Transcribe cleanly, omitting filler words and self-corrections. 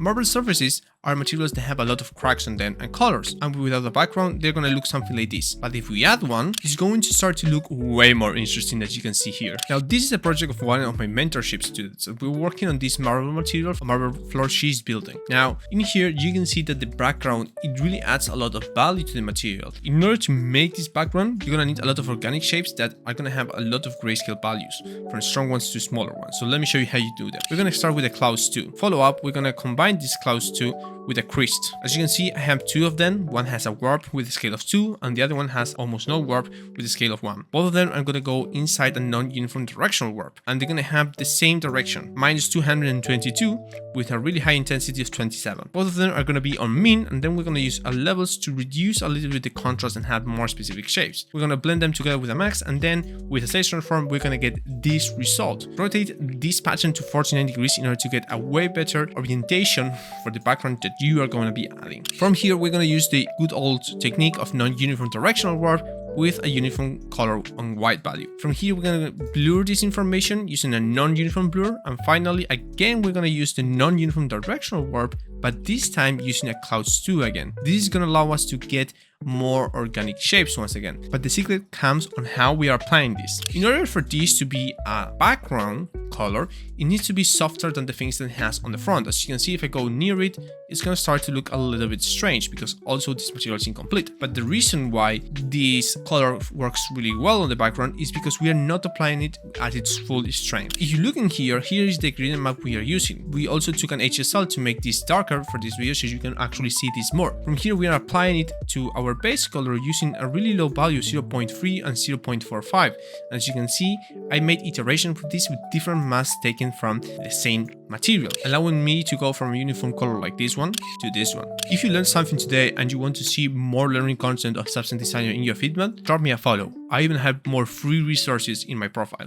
Marble surfaces are materials that have a lot of cracks on them and colors, and without a background they're gonna look something like this. But if we add one, it's going to start to look way more interesting, as you can see here. Now this is a project of one of my mentorship students. We're working on this marble material for marble floor she's building. Now in here you can see that the background, it really adds a lot of value to the material. In order to make this background, you're gonna need a lot of organic shapes that are gonna have a lot of grayscale values, from strong ones to smaller ones. So let me show you how you do that. We're gonna start with a clouds 2. Follow up, we're gonna combine these clouds 2 with a crest. As you can see, I have two of them. One has a warp with a scale of 2 and the other one has almost no warp with a scale of 1. Both of them are going to go inside a non-uniform directional warp, and they're going to have the same direction, minus 222 with a really high intensity of 27. Both of them are going to be on min, and then we're going to use our levels to reduce a little bit the contrast and have more specific shapes. We're going to blend them together with a max, and then with a stage transform we're going to get this result. Rotate this pattern to 49 degrees in order to get a way better orientation for the background that you are going to be adding. From here we're going to use the good old technique of non-uniform directional warp with a uniform color on white value. From here we're going to blur this information using a non-uniform blur, and finally again we're going to use the non-uniform directional warp, but this time using a clouds 2 again. This is going to allow us to get more organic shapes once again, but the secret comes on how we are applying this. In order for this to be a background color, it needs to be softer than the things that it has on the front. As you can see, if I go near it, it's going to start to look a little bit strange because also this material is incomplete. But the reason why this color works really well on the background is because we are not applying it at its full strength. If you look in here, here is the gradient map we are using. We also took an HSL to make this darker for this video so you can actually see this more. From here we are applying it to our base color using a really low value, 0.3 and 0.45. As you can see, I made iterations for this with different masks taken from the same material, allowing me to go from a uniform color like this one to this one. If you learned something today and you want to see more learning content of Substance Designer in your feedback, drop me a follow. I even have more free resources in my profile.